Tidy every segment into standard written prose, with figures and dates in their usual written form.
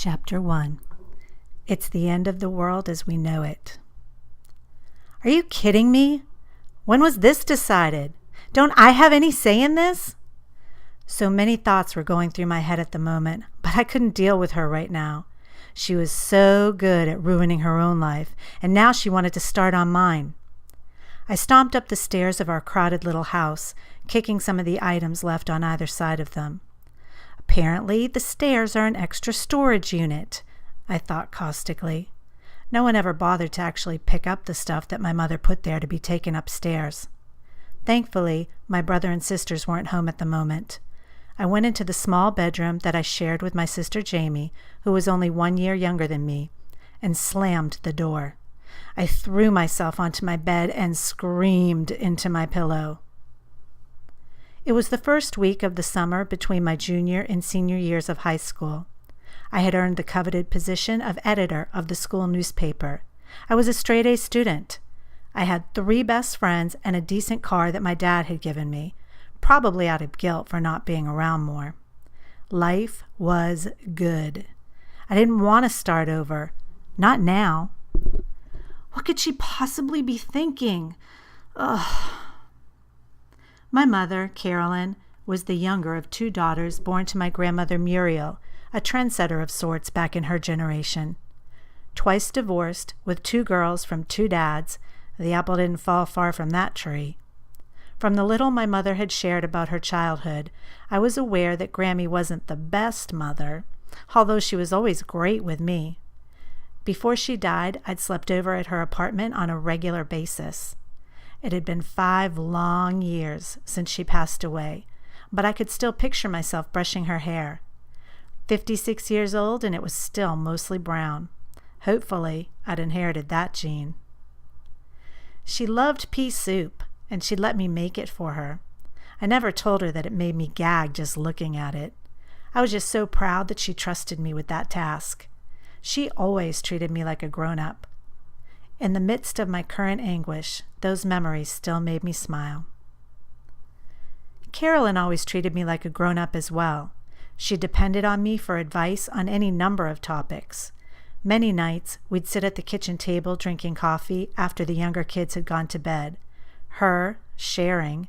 Chapter 1. It's the end of the world as we know it. Are you kidding me? When was this decided? Don't I have any say in this? So many thoughts were going through my head at the moment, but I couldn't deal with her right now. She was so good at ruining her own life, and now she wanted to start on mine. I stomped up the stairs of our crowded little house, kicking some of the items left on either side of them. Apparently, the stairs are an extra storage unit, I thought caustically. No one ever bothered to actually pick up the stuff that my mother put there to be taken upstairs. Thankfully, my brother and sisters weren't home at the moment. I went into the small bedroom that I shared with my sister Jamie, who was only 1 year younger than me, and slammed the door. I threw myself onto my bed and screamed into my pillow. It was the first week of the summer between my junior and senior years of high school. I had earned the coveted position of editor of the school newspaper. I was a straight-A student. I had 3 best friends and a decent car that my dad had given me, probably out of guilt for not being around more. Life was good. I didn't want to start over. Not now. What could she possibly be thinking? Ugh. My mother, Carolyn, was the younger of 2 daughters born to my grandmother Muriel, a trendsetter of sorts back in her generation. Twice divorced, with 2 girls from 2 dads, the apple didn't fall far from that tree. From the little my mother had shared about her childhood, I was aware that Grammy wasn't the best mother, although she was always great with me. Before she died, I'd slept over at her apartment on a regular basis. It had been 5 long years since she passed away, but I could still picture myself brushing her hair. 56 years old, and it was still mostly brown. Hopefully, I'd inherited that gene. She loved pea soup, and she'd let me make it for her. I never told her that it made me gag just looking at it. I was just so proud that she trusted me with that task. She always treated me like a grown-up. In the midst of my current anguish, those memories still made me smile. Carolyn always treated me like a grown-up as well. She depended on me for advice on any number of topics. Many nights, we'd sit at the kitchen table drinking coffee after the younger kids had gone to bed. Her, sharing.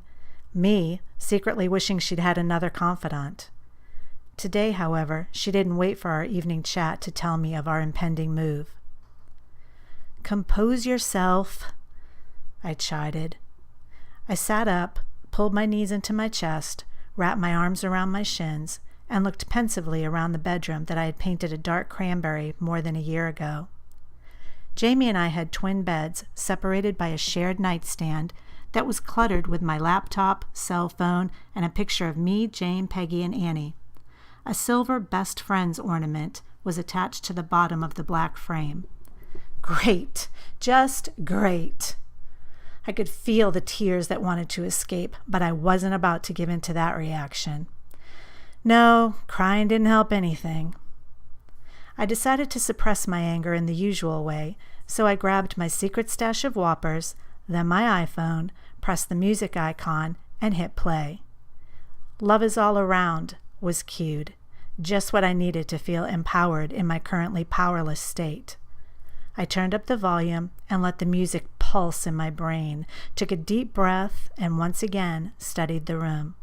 Me, secretly wishing she'd had another confidant. Today, however, she didn't wait for our evening chat to tell me of our impending move. "Compose yourself," I chided. I sat up, pulled my knees into my chest, wrapped my arms around my shins, and looked pensively around the bedroom that I had painted a dark cranberry more than a year ago. Jamie and I had twin beds separated by a shared nightstand that was cluttered with my laptop, cell phone, and a picture of me, Jane, Peggy, and Annie. A silver best friends ornament was attached to the bottom of the black frame. Great, just great. I could feel the tears that wanted to escape, but I wasn't about to give in to that reaction. No, crying didn't help anything. I decided to suppress my anger in the usual way, so I grabbed my secret stash of Whoppers, then my iPhone, pressed the music icon, and hit play. "Love Is All Around" was cued, just what I needed to feel empowered in my currently powerless state. I turned up the volume and let the music pulse in my brain, took a deep breath, and once again studied the room.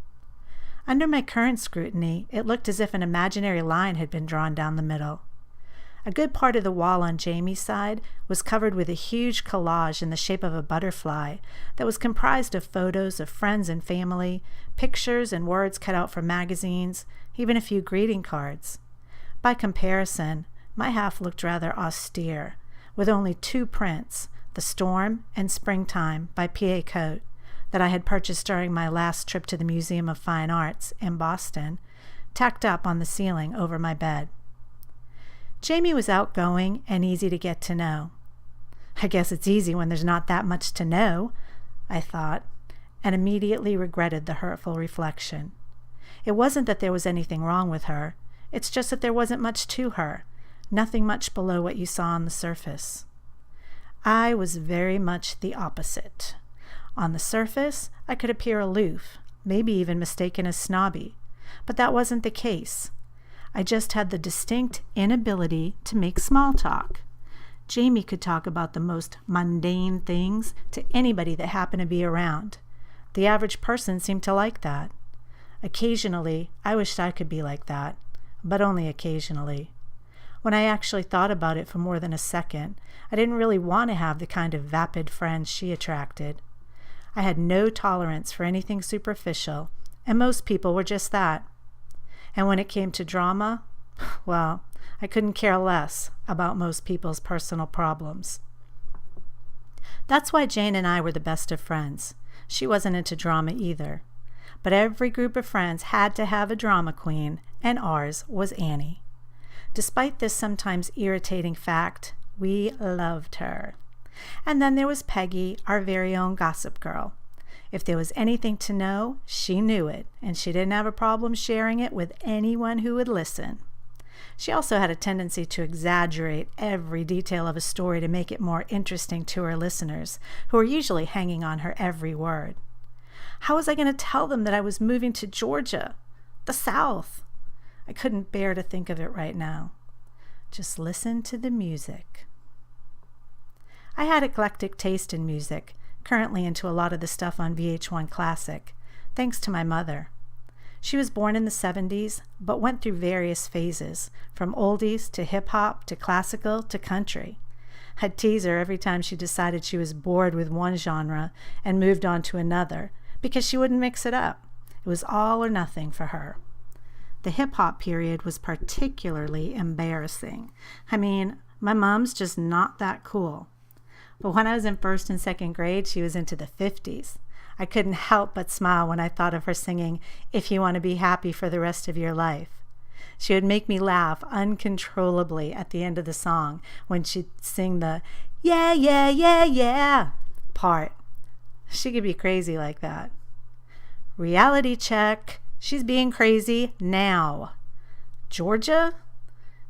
Under my current scrutiny, it looked as if an imaginary line had been drawn down the middle. A good part of the wall on Jamie's side was covered with a huge collage in the shape of a butterfly that was comprised of photos of friends and family, pictures and words cut out from magazines, even a few greeting cards. By comparison, my half looked rather austere, with only 2 prints, The Storm and Springtime by P.A. Coate, that I had purchased during my last trip to the Museum of Fine Arts in Boston, tacked up on the ceiling over my bed. Jamie was outgoing and easy to get to know. I guess it's easy when there's not that much to know, I thought, and immediately regretted the hurtful reflection. It wasn't that there was anything wrong with her, it's just that there wasn't much to her, nothing much below what you saw on the surface. I was very much the opposite. On the surface, I could appear aloof, maybe even mistaken as snobby, but that wasn't the case. I just had the distinct inability to make small talk. Jamie could talk about the most mundane things to anybody that happened to be around. The average person seemed to like that. Occasionally, I wished I could be like that, but only occasionally. When I actually thought about it for more than a second, I didn't really want to have the kind of vapid friends she attracted. I had no tolerance for anything superficial, and most people were just that. And when it came to drama, well, I couldn't care less about most people's personal problems. That's why Jane and I were the best of friends. She wasn't into drama either. But every group of friends had to have a drama queen, and ours was Annie. Despite this sometimes irritating fact, we loved her. And then there was Peggy, our very own gossip girl. If there was anything to know, she knew it, and she didn't have a problem sharing it with anyone who would listen. She also had a tendency to exaggerate every detail of a story to make it more interesting to her listeners, who were usually hanging on her every word. How was I going to tell them that I was moving to Georgia, the South? I couldn't bear to think of it right now. Just listen to the music. I had eclectic taste in music, currently into a lot of the stuff on VH1 Classic, thanks to my mother. She was born in the 70s, but went through various phases, from oldies to hip-hop to classical to country. I'd tease her every time she decided she was bored with one genre and moved on to another, because she wouldn't mix it up. It was all or nothing for her. The hip-hop period was particularly embarrassing. I mean, my mom's just not that cool. But when I was in first and second grade, she was into the 50s. I couldn't help but smile when I thought of her singing, "If You Want to Be Happy for the Rest of Your Life." She would make me laugh uncontrollably at the end of the song when she'd sing the "yeah, yeah, yeah, yeah" part. She could be crazy like that. Reality check. She's being crazy now. Georgia?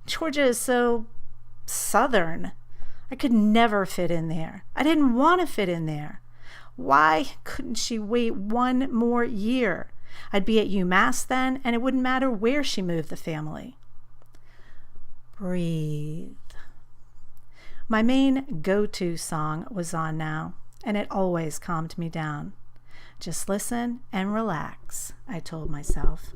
Georgia is so southern. I could never fit in there. I didn't want to fit in there. Why couldn't she wait one more year? I'd be at UMass then, and it wouldn't matter where she moved the family. Breathe. My main go-to song was on now, and it always calmed me down. Just listen and relax, I told myself.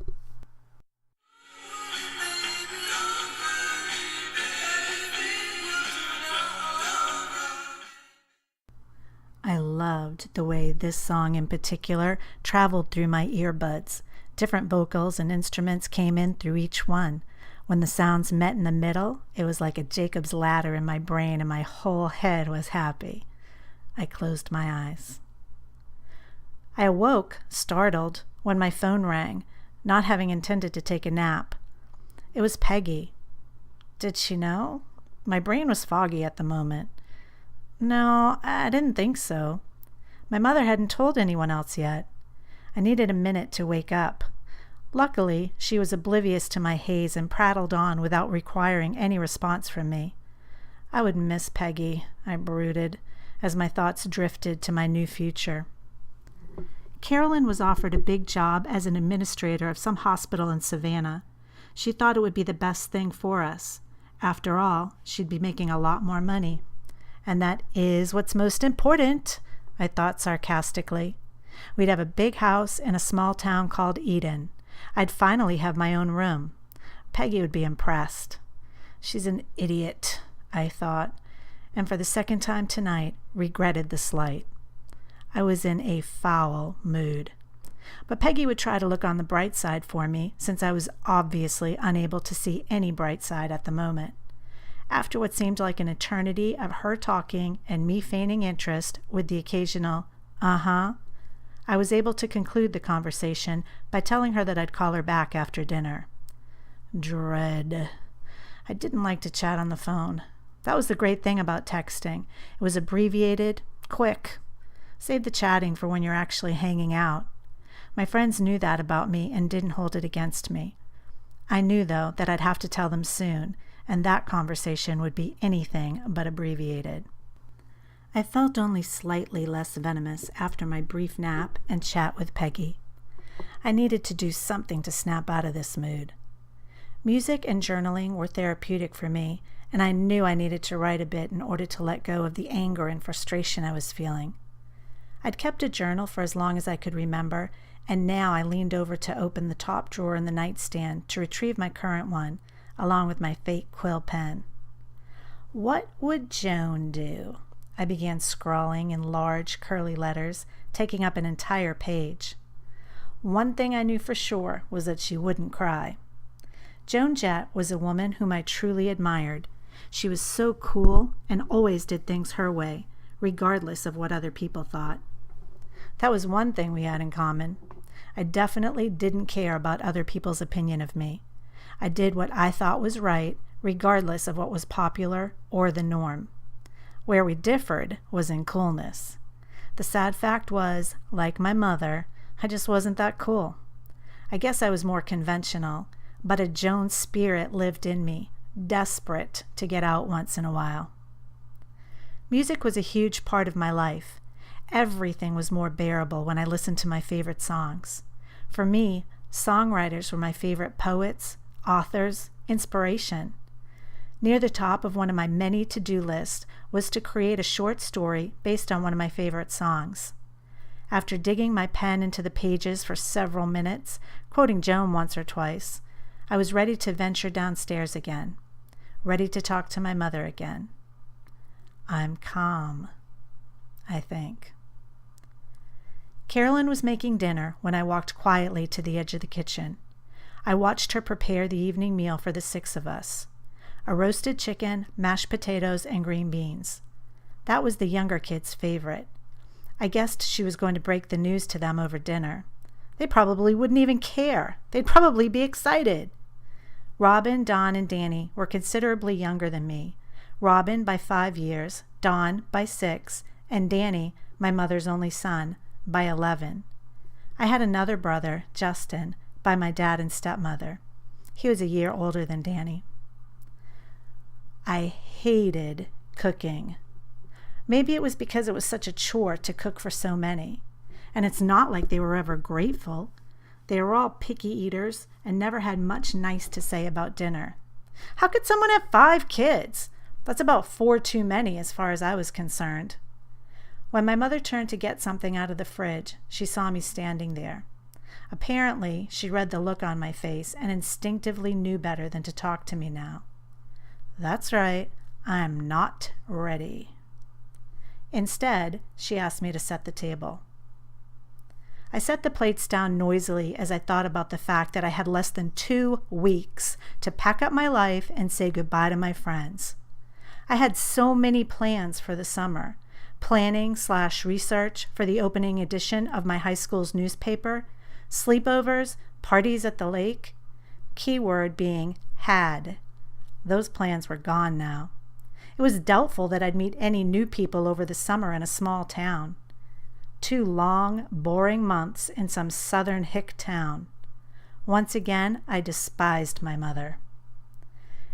I loved the way this song in particular traveled through my earbuds. Different vocals and instruments came in through each one. When the sounds met in the middle, it was like a Jacob's ladder in my brain, and my whole head was happy. I closed my eyes. I awoke, startled, when my phone rang, not having intended to take a nap. It was Peggy. Did she know? My brain was foggy at the moment. No, I didn't think so. My mother hadn't told anyone else yet. I needed a minute to wake up. Luckily, she was oblivious to my haze and prattled on without requiring any response from me. I would miss Peggy, I brooded, as my thoughts drifted to my new future. Carolyn was offered a big job as an administrator of some hospital in Savannah. She thought it would be the best thing for us. After all, she'd be making a lot more money. And that is what's most important, I thought sarcastically. We'd have a big house in a small town called Eden. I'd finally have my own room. Peggy would be impressed. She's an idiot, I thought, and for the second time tonight regretted the slight. I was in a foul mood. But Peggy would try to look on the bright side for me, since I was obviously unable to see any bright side at the moment. After what seemed like an eternity of her talking and me feigning interest with the occasional "uh-huh," I was able to conclude the conversation by telling her that I'd call her back after dinner. Dread. I didn't like to chat on the phone. That was the great thing about texting. It was abbreviated, quick. Save the chatting for when you're actually hanging out. My friends knew that about me and didn't hold it against me. I knew, though, that I'd have to tell them soon, and that conversation would be anything but abbreviated. I felt only slightly less venomous after my brief nap and chat with Peggy. I needed to do something to snap out of this mood. Music and journaling were therapeutic for me, and I knew I needed to write a bit in order to let go of the anger and frustration I was feeling. I'd kept a journal for as long as I could remember, and now I leaned over to open the top drawer in the nightstand to retrieve my current one, along with my fake quill pen. What would Joan do? I began scrawling in large, curly letters, taking up an entire page. One thing I knew for sure was that she wouldn't cry. Joan Jett was a woman whom I truly admired. She was so cool and always did things her way, regardless of what other people thought. That was one thing we had in common. I definitely didn't care about other people's opinion of me. I did what I thought was right, regardless of what was popular or the norm. Where we differed was in coolness. The sad fact was, like my mother, I just wasn't that cool. I guess I was more conventional, but a Joan spirit lived in me, desperate to get out once in a while. Music was a huge part of my life. Everything was more bearable when I listened to my favorite songs. For me, songwriters were my favorite poets, authors, inspiration. Near the top of one of my many to-do lists was to create a short story based on one of my favorite songs. After digging my pen into the pages for several minutes, quoting Joan once or twice, I was ready to venture downstairs again, ready to talk to my mother again. I'm calm, I think. Carolyn was making dinner when I walked quietly to the edge of the kitchen. I watched her prepare the evening meal for the 6 of us. A roasted chicken, mashed potatoes, and green beans. That was the younger kids' favorite. I guessed she was going to break the news to them over dinner. They probably wouldn't even care. They'd probably be excited. Robin, Don, and Danny were considerably younger than me. Robin by 5 years, Don by 6, and Danny, my mother's only son, by 11. I had another brother, Justin, by my dad and stepmother. He was a year older than Danny. I hated cooking. Maybe it was because it was such a chore to cook for so many. And it's not like they were ever grateful. They were all picky eaters and never had much nice to say about dinner. How could someone have 5 kids? That's about 4 too many as far as I was concerned. When my mother turned to get something out of the fridge, she saw me standing there. Apparently, she read the look on my face and instinctively knew better than to talk to me now. That's right, I'm not ready. Instead, she asked me to set the table. I set the plates down noisily as I thought about the fact that I had less than 2 weeks to pack up my life and say goodbye to my friends. I had so many plans for the summer. Planning/research for the opening edition of my high school's newspaper, sleepovers, parties at the lake. Keyword being had. Those plans were gone now. It was doubtful that I'd meet any new people over the summer in a small town. 2 long, boring months in some southern hick town. Once again, I despised my mother.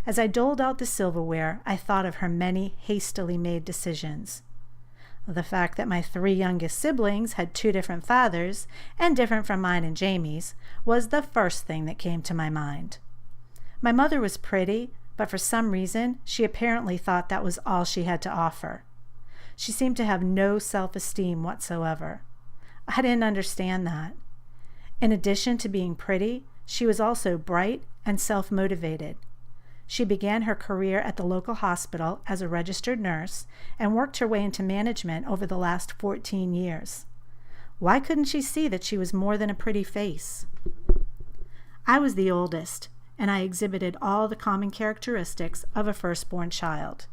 As I doled out the silverware, I thought of her many hastily made decisions. The fact that my 3 youngest siblings had 2 different fathers, and different from mine and Jamie's, was the first thing that came to my mind. My mother was pretty, but for some reason, she apparently thought that was all she had to offer. She seemed to have no self-esteem whatsoever. I didn't understand that. In addition to being pretty, she was also bright and self-motivated. She began her career at the local hospital as a registered nurse and worked her way into management over the last 14 years. Why couldn't she see that she was more than a pretty face? I was the oldest, and I exhibited all the common characteristics of a firstborn child.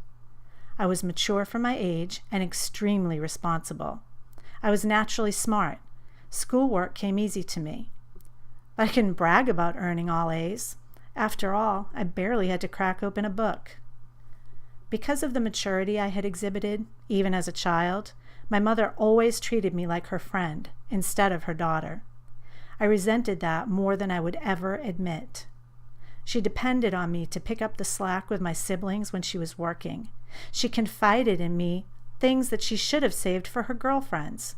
I was mature for my age and extremely responsible. I was naturally smart. Schoolwork came easy to me. I couldn't brag about earning all A's. After all, I barely had to crack open a book. Because of the maturity I had exhibited, even as a child, my mother always treated me like her friend instead of her daughter. I resented that more than I would ever admit. She depended on me to pick up the slack with my siblings when she was working. She confided in me things that she should have saved for her girlfriends.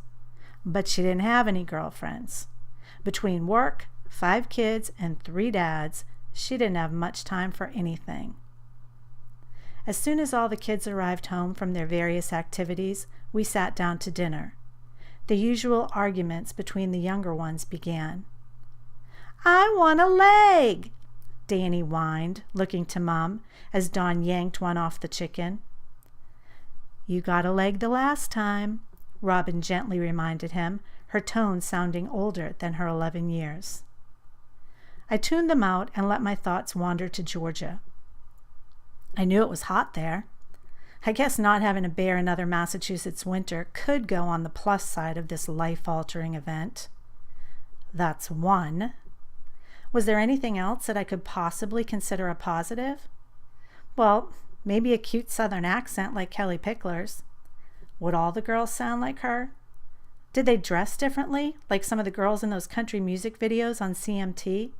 But she didn't have any girlfriends. Between work, 5 kids, and 3 dads, She didn't have much time for anything. As soon as all the kids arrived home from their various activities, we sat down to dinner. The usual arguments between the younger ones began. "I want a leg," Danny whined, looking to Mom, as Dawn yanked one off the chicken. "You got a leg the last time," Robin gently reminded him, her tone sounding older than her 11 years. I tuned them out and let my thoughts wander to Georgia. I knew it was hot there. I guess not having to bear another Massachusetts winter could go on the plus side of this life-altering event. That's one. Was there anything else that I could possibly consider a positive? Well, maybe a cute Southern accent like Kelly Pickler's. Would all the girls sound like her? Did they dress differently, like some of the girls in those country music videos on CMT?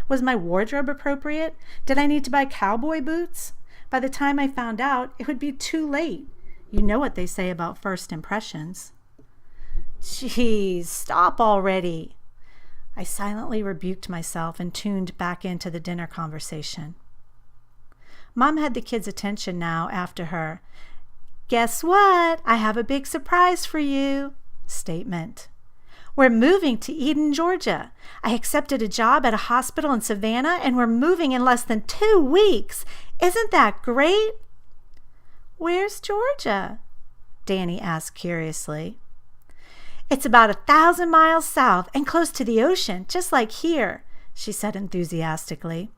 Was my wardrobe appropriate? Did I need to buy cowboy boots? By the time I found out, it would be too late. You know what they say about first impressions. Geez, stop already. I silently rebuked myself and tuned back into the dinner conversation. Mom had the kids' attention now after her "Guess what? I have a big surprise for you" statement. "We're moving to Eden, Georgia. I accepted a job at a hospital in Savannah, and we're moving in less than 2 weeks. Isn't that great?" "Where's Georgia?" Danny asked curiously. "It's about 1,000 miles south and close to the ocean, just like here," she said enthusiastically.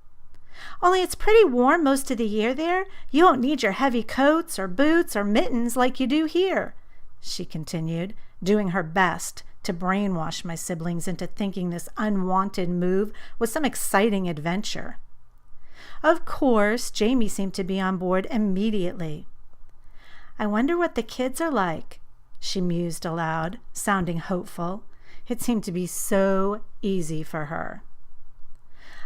"Only it's pretty warm most of the year there. You won't need your heavy coats or boots or mittens like you do here," she continued, doing her best to brainwash my siblings into thinking this unwanted move was some exciting adventure. Of course, Jamie seemed to be on board immediately. "I wonder what the kids are like," she mused aloud, sounding hopeful. It seemed to be so easy for her.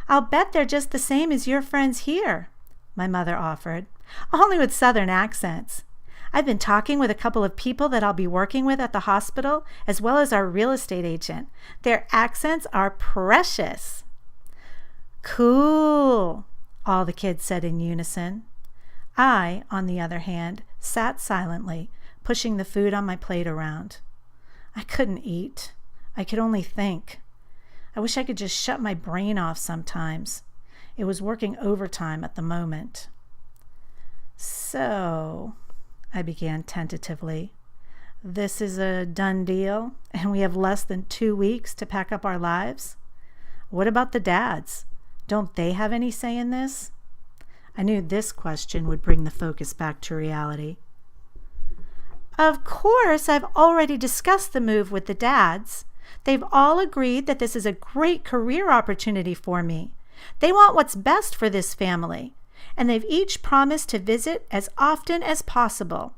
"I'll bet they're just the same as your friends here," my mother offered, "only with Southern accents. I've been talking with a couple of people that I'll be working with at the hospital, as well as our real estate agent. Their accents are precious." "Cool," all the kids said in unison. I, on the other hand, sat silently, pushing the food on my plate around. I couldn't eat. I could only think. I wish I could just shut my brain off sometimes. It was working overtime at the moment. "So," I began tentatively, "this is a done deal, and we have less than 2 weeks to pack up our lives? What about the dads? Don't they have any say in this?" I knew this question would bring the focus back to reality. "Of course, I've already discussed the move with the dads. They've all agreed that this is a great career opportunity for me. They want what's best for this family, and they've each promised to visit as often as possible.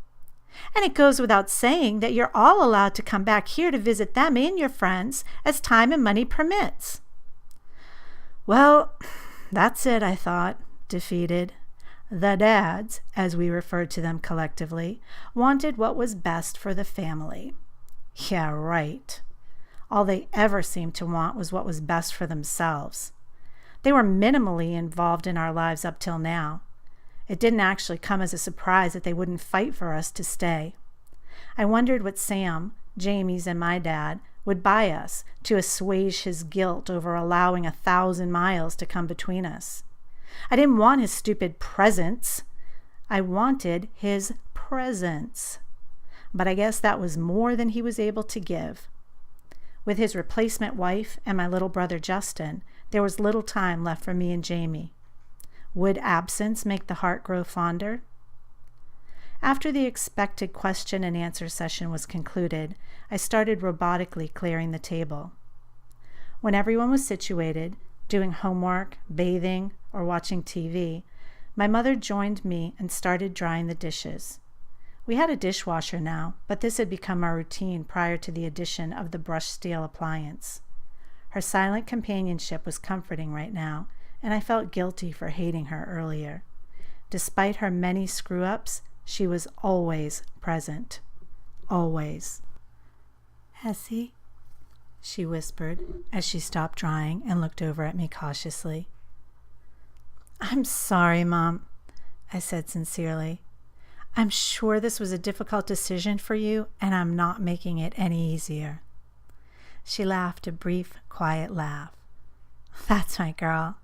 And it goes without saying that you're all allowed to come back here to visit them and your friends as time and money permits." Well, that's it, I thought, defeated. The dads, as we referred to them collectively, wanted what was best for the family. Yeah, right. All they ever seemed to want was what was best for themselves. They were minimally involved in our lives up till now. It didn't actually come as a surprise that they wouldn't fight for us to stay. I wondered what Sam, Jamie's, and my dad would buy us to assuage his guilt over allowing 1,000 miles to come between us. I didn't want his stupid presents. I wanted his presence. But I guess that was more than he was able to give. With his replacement wife and my little brother Justin, there was little time left for me and Jamie. Would absence make the heart grow fonder? After the expected question and answer session was concluded, I started robotically clearing the table. When everyone was situated, doing homework, bathing, or watching TV, my mother joined me and started drying the dishes. We had a dishwasher now, but this had become our routine prior to the addition of the brushed steel appliance. Her silent companionship was comforting right now, and I felt guilty for hating her earlier. Despite her many screw-ups, she was always present. Always. "Essie," she whispered as she stopped drying and looked over at me cautiously. I'm sorry, Mom, I said sincerely. I'm sure this was a difficult decision for you, and I'm not making it any easier. She laughed a brief, quiet laugh. That's my girl.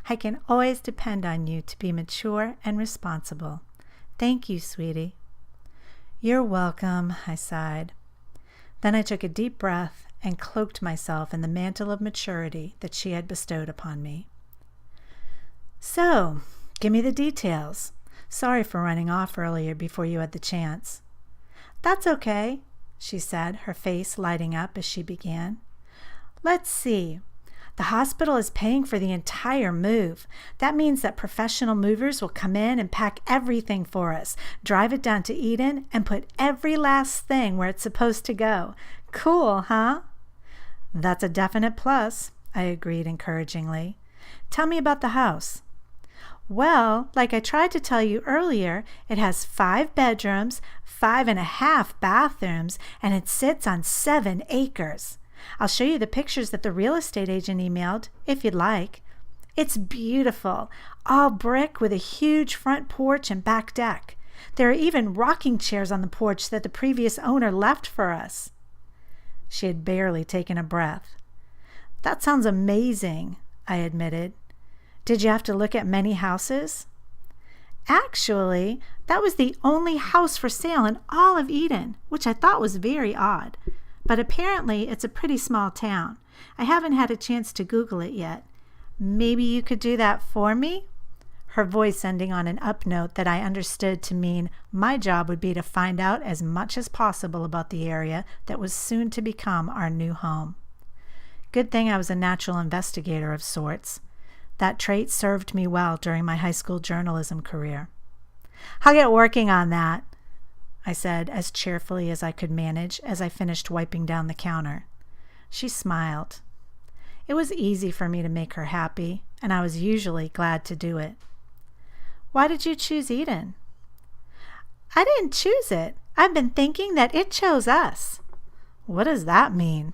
I can always depend on you to be mature and responsible. Thank you, sweetie. You're welcome, I sighed. Then I took a deep breath and cloaked myself in the mantle of maturity that she had bestowed upon me. So, give me the details. Sorry for running off earlier before you had the chance. That's okay, she said, her face lighting up as she began. Let's see. The hospital is paying for the entire move. That means that professional movers will come in and pack everything for us, drive it down to Eden, and put every last thing where it's supposed to go. Cool, huh? That's a definite plus, I agreed encouragingly. Tell me about the house. Well, like I tried to tell you earlier, it has 5 bedrooms, 5.5 bathrooms, and it sits on 7 acres. I'll show you the pictures that the real estate agent emailed, if you'd like. It's beautiful, all brick with a huge front porch and back deck. There are even rocking chairs on the porch that the previous owner left for us. She had barely taken a breath. That sounds amazing, I admitted. Did you have to look at many houses? Actually, that was the only house for sale in all of Eden, which I thought was very odd. But apparently it's a pretty small town. I haven't had a chance to Google it yet. Maybe you could do that for me? Her voice ending on an up note that I understood to mean my job would be to find out as much as possible about the area that was soon to become our new home. Good thing I was a natural investigator of sorts. That trait served me well during my high school journalism career. I'll get working on that, I said as cheerfully as I could manage as I finished wiping down the counter. She smiled. It was easy for me to make her happy, and I was usually glad to do it. Why did you choose Eden? I didn't choose it. I've been thinking that it chose us. What does that mean?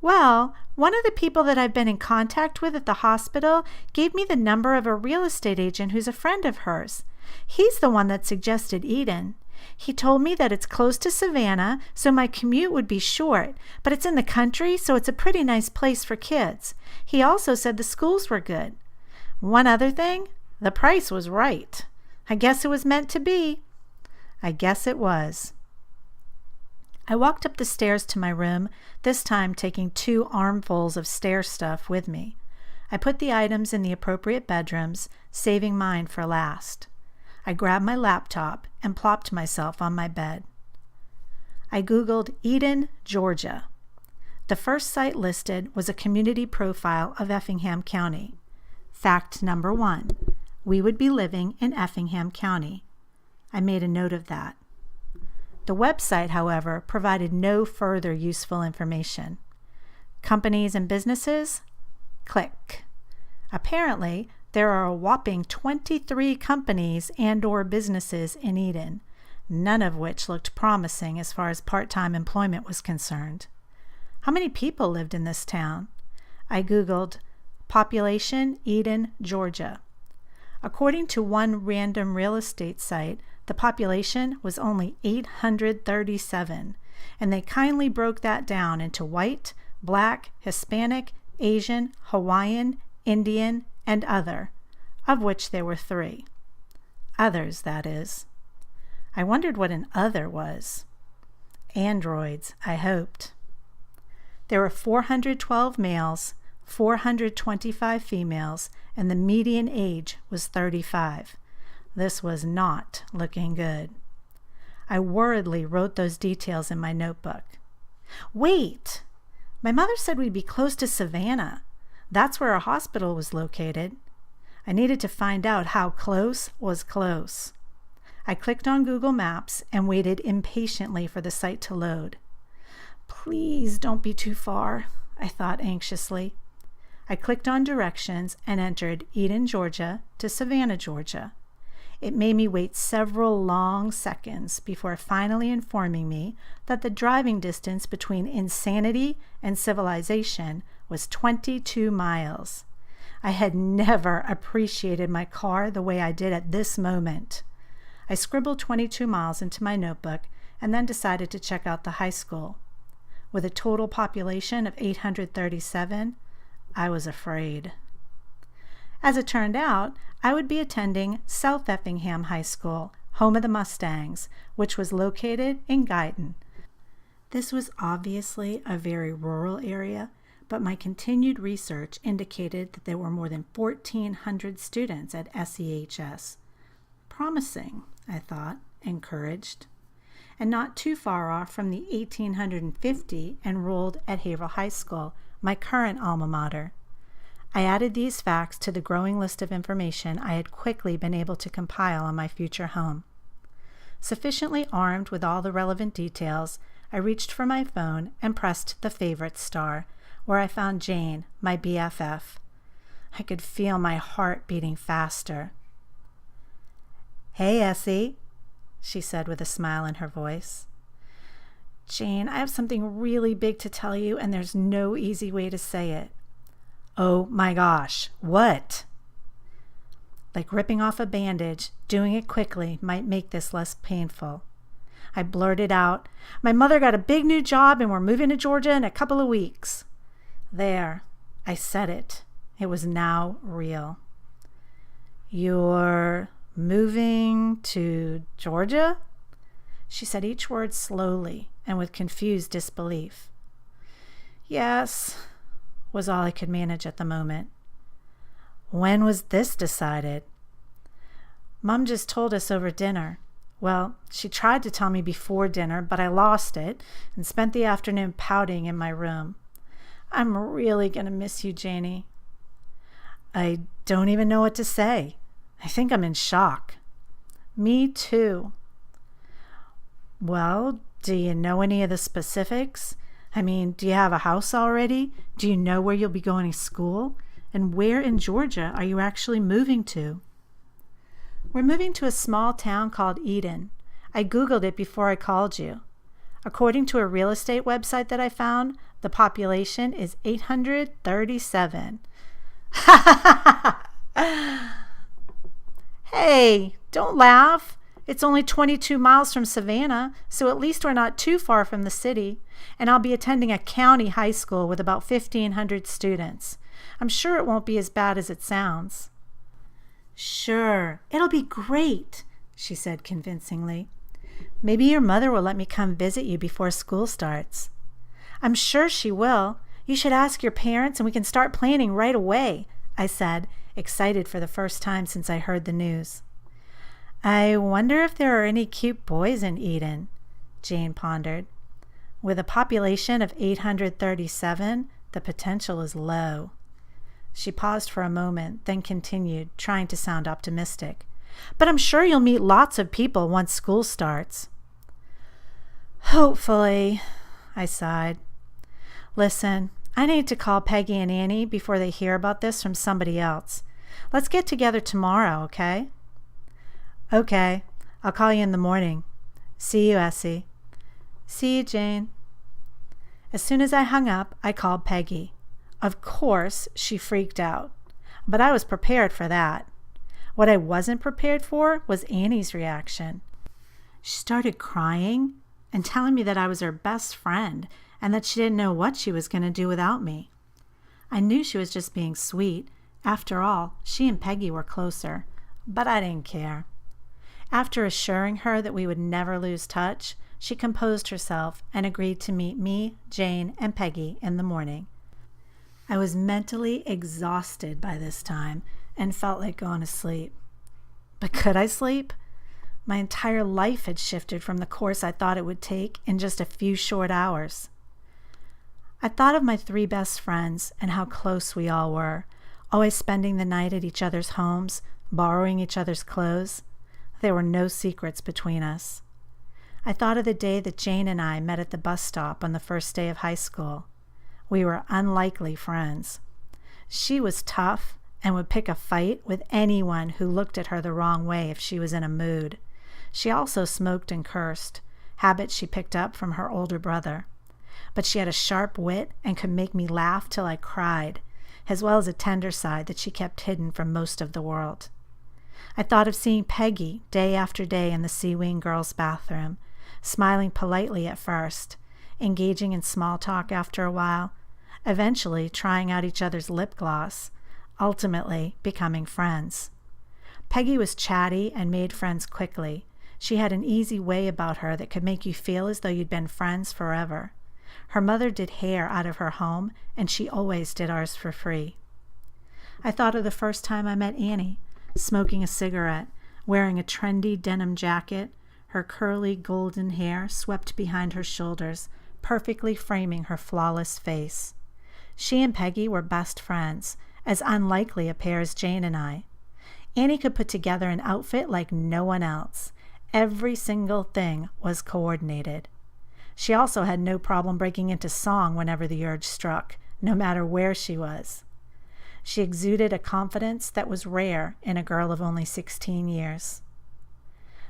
Well, one of the people that I've been in contact with at the hospital gave me the number of a real estate agent who's a friend of hers. He's the one that suggested Eden. He told me that it's close to Savannah, so my commute would be short, but it's in the country, so it's a pretty nice place for kids. He also said the schools were good. One other thing, the price was right. I guess it was meant to be. I guess it was. I walked up the stairs to my room, this time taking 2 armfuls of stair stuff with me. I put the items in the appropriate bedrooms, saving mine for last. I grabbed my laptop and plopped myself on my bed. I Googled Eden, Georgia. The first site listed was a community profile of Effingham County. Fact number 1, we would be living in Effingham County. I made a note of that. The website, however, provided no further useful information. Companies and businesses? Click. Apparently, there are a whopping 23 companies and/or businesses in Eden, none of which looked promising as far as part-time employment was concerned. How many people lived in this town? I Googled population Eden, Georgia. According to one random real estate site, the population was only 837, and they kindly broke that down into white, black, Hispanic, Asian, Hawaiian, Indian, and other, of which there were 3. Others, that is. I wondered what an other was. Androids, I hoped. There were 412 males, 425 females, and the median age was 35. This was not looking good. I worriedly wrote those details in my notebook. Wait! My mother said we'd be close to Savannah. That's where our hospital was located. I needed to find out how close was close. I clicked on Google Maps and waited impatiently for the site to load. Please don't be too far, I thought anxiously. I clicked on directions and entered Eden, Georgia to Savannah, Georgia. It made me wait several long seconds before finally informing me that the driving distance between insanity and civilization was 22 miles. I had never appreciated my car the way I did at this moment. I scribbled 22 miles into my notebook and then decided to check out the high school. With a total population of 837, I was afraid. As it turned out, I would be attending South Effingham High School, home of the Mustangs, which was located in Guyton. This was obviously a very rural area, but my continued research indicated that there were more than 1,400 students at SEHS. Promising, I thought, encouraged, and not too far off from the 1,850 enrolled at Haverhill High School, my current alma mater. I added these facts to the growing list of information I had quickly been able to compile on my future home. Sufficiently armed with all the relevant details, I reached for my phone and pressed the Favorites star, where I found Jane, my BFF. I could feel my heart beating faster. "Hey, Essie," she said with a smile in her voice. "Jane, I have something really big to tell you, and there's no easy way to say it." "Oh my gosh, what?" Like ripping off a bandage, doing it quickly might make this less painful. I blurted out, "My mother got a big new job and we're moving to Georgia in a couple of weeks." There, I said it. It was now real. "You're moving to Georgia?" She said each word slowly and with confused disbelief. "Yes," was all I could manage at the moment. "When was this decided?" "Mom just told us over dinner. Well, she tried to tell me before dinner, but I lost it and spent the afternoon pouting in my room. I'm really going to miss you, Janie." "I don't even know what to say. I think I'm in shock." "Me too." "Well, do you know any of the specifics? I mean, do you have a house already? Do you know where you'll be going to school? And where in Georgia are you actually moving to?" "We're moving to a small town called Eden. I Googled it before I called you. According to a real estate website that I found, the population is 837. "Hey, don't laugh. It's only 22 miles from Savannah, so at least we're not too far from the city, and I'll be attending a county high school with about 1,500 students. I'm sure it won't be as bad as it sounds." "Sure, it'll be great," she said convincingly. "Maybe your mother will let me come visit you before school starts." "I'm sure she will. You should ask your parents and we can start planning right away," I said, excited for the first time since I heard the news. "I wonder if there are any cute boys in Eden," Jane pondered. "With a population of 837, the potential is low." She paused for a moment, then continued, trying to sound optimistic. "But I'm sure you'll meet lots of people once school starts." "Hopefully," I sighed. "Listen, I need to call Peggy and Annie before they hear about this from somebody else. Let's get together tomorrow, okay?" "Okay, I'll call you in the morning. See you, Essie." "See you, Jane." As soon as I hung up, I called Peggy. Of course, she freaked out, but I was prepared for that. What I wasn't prepared for was Annie's reaction. She started crying and telling me that I was her best friend and that she didn't know what she was going to do without me. I knew she was just being sweet. After all, she and Peggy were closer, but I didn't care. After assuring her that we would never lose touch, she composed herself and agreed to meet me, Jane, and Peggy in the morning. I was mentally exhausted by this time and felt like going to sleep. But could I sleep? My entire life had shifted from the course I thought it would take in just a few short hours. I thought of my 3 best friends and how close we all were, always spending the night at each other's homes, borrowing each other's clothes. There were no secrets between us. I thought of the day that Jane and I met at the bus stop on the first day of high school. We were unlikely friends. She was tough and would pick a fight with anyone who looked at her the wrong way if she was in a mood. She also smoked and cursed, habits she picked up from her older brother. But she had a sharp wit and could make me laugh till I cried. as well as a tender side that she kept hidden from most of the world. I thought of seeing Peggy day after day in the Sea Wing girls' bathroom, smiling politely at first, engaging in small talk after a while, eventually trying out each other's lip gloss, ultimately becoming friends. Peggy was chatty and made friends quickly. She had an easy way about her that could make you feel as though you'd been friends forever. Her mother did hair out of her home, and she always did ours for free. I thought of the first time I met Annie, smoking a cigarette, wearing a trendy denim jacket, her curly golden hair swept behind her shoulders, perfectly framing her flawless face. She and Peggy were best friends, as unlikely a pair as Jane and I. Annie could put together an outfit like no one else. Every single thing was coordinated. She also had no problem breaking into song whenever the urge struck, no matter where she was. She exuded a confidence that was rare in a girl of only 16 years.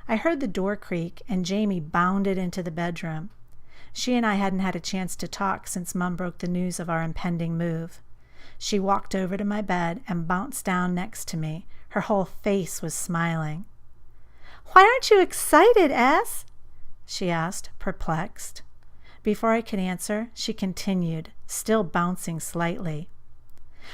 I heard the door creak, and Jamie bounded into the bedroom. She and I hadn't had a chance to talk since Mum broke the news of our impending move. She walked over to my bed and bounced down next to me. Her whole face was smiling. "Why aren't you excited, Ess?" she asked, perplexed. Before I could answer, she continued, still bouncing slightly.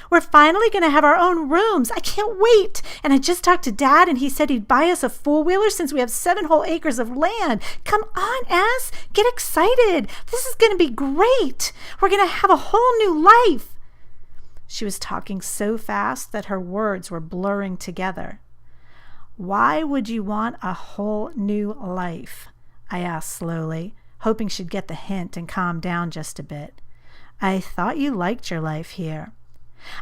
"We're finally going to have our own rooms. I can't wait. And I just talked to Dad, and he said he'd buy us a four-wheeler since we have 7 whole acres of land. Come on, Ess. Get excited. This is going to be great. We're going to have a whole new life." She was talking so fast that her words were blurring together. "Why would you want a whole new life?" I asked slowly, hoping she'd get the hint and calm down just a bit. "I thought you liked your life here."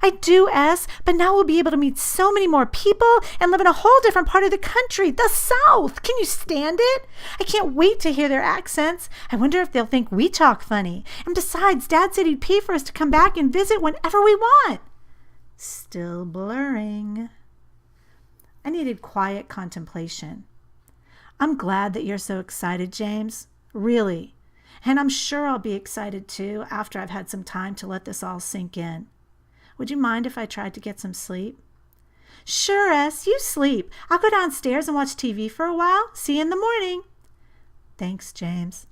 "I do, Ess, but now we'll be able to meet so many more people and live in a whole different part of the country, the South. Can you stand it? I can't wait to hear their accents. I wonder if they'll think we talk funny. And besides, Dad said he'd pay for us to come back and visit whenever we want." Still blurring. I needed quiet contemplation. "I'm glad that you're so excited, James. Really. And I'm sure I'll be excited too after I've had some time to let this all sink in. Would you mind if I tried to get some sleep?" "Sure, Ess, you sleep. I'll go downstairs and watch TV for a while. See you in the morning." "Thanks, James,"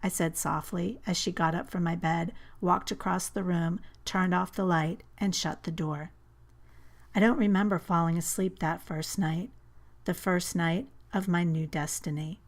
I said softly as she got up from my bed, walked across the room, turned off the light, and shut the door. I don't remember falling asleep that first night, the first night of my new destiny.